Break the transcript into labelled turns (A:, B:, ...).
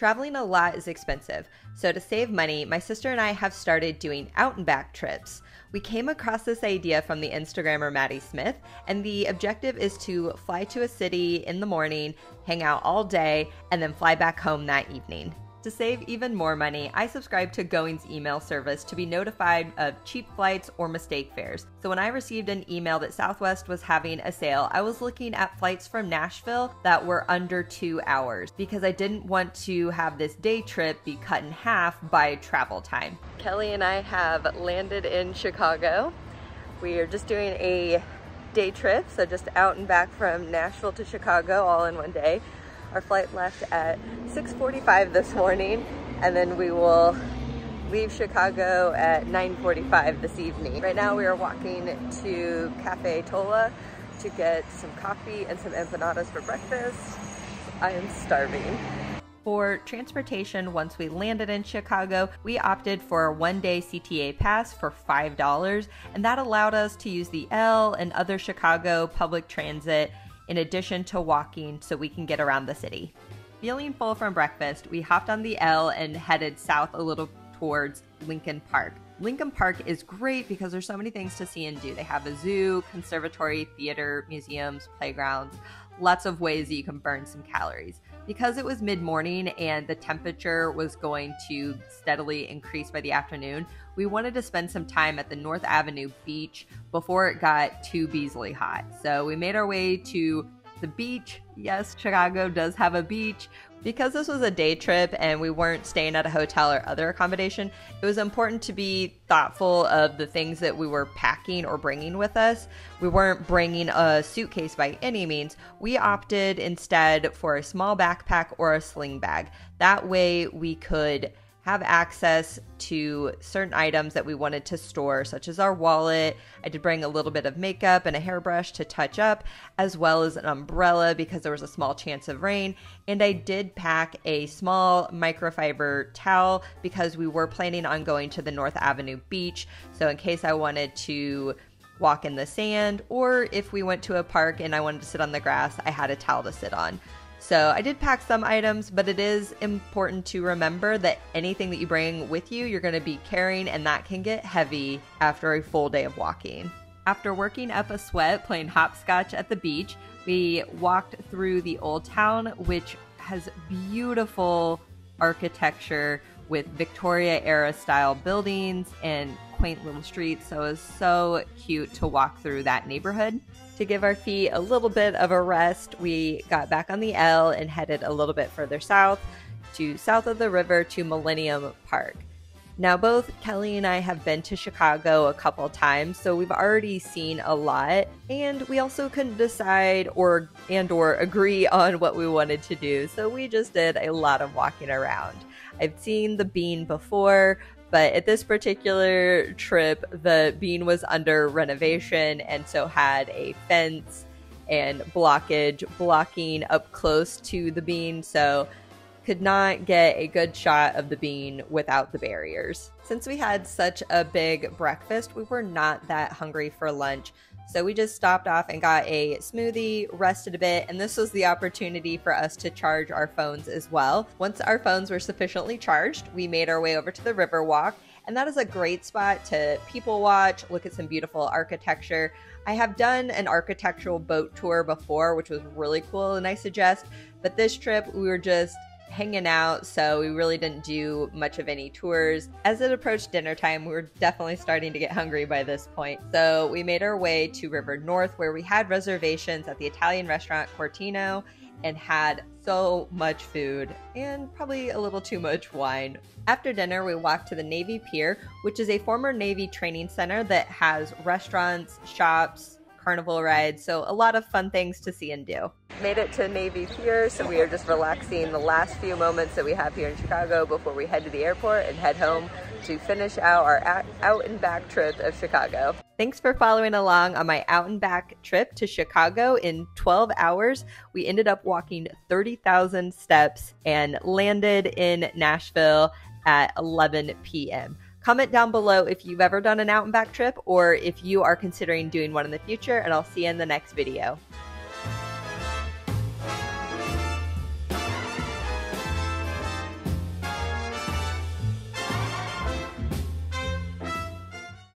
A: Traveling a lot is expensive, so to save money, my sister and I have started doing out and back trips. We came across this idea from the Instagrammer Maddie Smith, and the objective is to fly to a city in the morning, hang out all day, and then fly back home that evening. To save even more money, I subscribe to Going's email service to be notified of cheap flights or mistake fares. So when I received an email that Southwest was having a sale, I was looking at flights from Nashville that were under 2 hours because I didn't want to have this day trip be cut in half by travel time. Kelly and I have landed in Chicago. We are just doing a day trip, so just out and back from Nashville to Chicago all in one day. Our flight left at 6:45 this morning, and then we will leave Chicago at 9:45 this evening. Right now we are walking to Cafe Tola to get some coffee and some empanadas for breakfast. I am starving. For transportation, once we landed in Chicago, we opted for a one-day CTA pass for $5, and that allowed us to use the L and other Chicago public transit in addition to walking so we can get around the city. Feeling full from breakfast, we hopped on the L and headed south a little towards Lincoln Park. Lincoln Park is great because there's so many things to see and do. They have a zoo, conservatory, theater, museums, playgrounds, lots of ways that you can burn some calories. Because it was mid-morning and the temperature was going to steadily increase by the afternoon, we wanted to spend some time at the North Avenue beach before it got too beastly hot. So we made our way to the beach. Yes, Chicago does have a beach. Because this was a day trip and we weren't staying at a hotel or other accommodation, it was important to be thoughtful of the things that we were packing or bringing with us. We weren't bringing a suitcase by any means. We opted instead for a small backpack or a sling bag. That way we could have access to certain items that we wanted to store, such as our wallet. I did bring a little bit of makeup and a hairbrush to touch up, as well as an umbrella because there was a small chance of rain. And I did pack a small microfiber towel because we were planning on going to the North Avenue beach. So in case I wanted to walk in the sand, or if we went to a park and I wanted to sit on the grass, I had a towel to sit on. So I did pack some items, but it is important to remember that anything that you bring with you, you're going to be carrying, and that can get heavy after a full day of walking. After working up a sweat playing hopscotch at the beach, we walked through the Old Town, which has beautiful architecture with Victoria-era style buildings and quaint little streets. So it was so cute to walk through that neighborhood. To give our feet a little bit of a rest, we got back on the L and headed a little bit further south of the river to Millennium Park. Now, both Kelly and I have been to Chicago a couple times, so we've already seen a lot, and we also couldn't decide or agree on what we wanted to do, so we just did a lot of walking around. I've seen the Bean before, but at this particular trip, the Bean was under renovation and so had a fence and blockage blocking up close to the Bean, so could not get a good shot of the Bean without the barriers. Since we had such a big breakfast, we were not that hungry for lunch. So we just stopped off and got a smoothie, rested a bit, and this was the opportunity for us to charge our phones as well. Once our phones were sufficiently charged, we made our way over to the Riverwalk, and that is a great spot to people watch, look at some beautiful architecture. I have done an architectural boat tour before, which was really cool and I suggest, but this trip we were just hanging out, so we really didn't do much of any tours. As it approached dinner time, we were definitely starting to get hungry by this point. So we made our way to River North, where we had reservations at the Italian restaurant Cortino and had so much food and probably a little too much wine. After dinner, we walked to the Navy Pier, which is a former Navy training center that has restaurants, shops, carnival rides, so a lot of fun things to see and do. Made it to Navy Pier, so we are just relaxing the last few moments that we have here in Chicago before we head to the airport and head home to finish out our out and back trip of Chicago. Thanks for following along on my out and back trip to Chicago in 12 hours. We ended up walking 30,000 steps and landed in Nashville at 11 p.m. Comment down below if you've ever done an out and back trip or if you are considering doing one in the future, and I'll see you in the next video.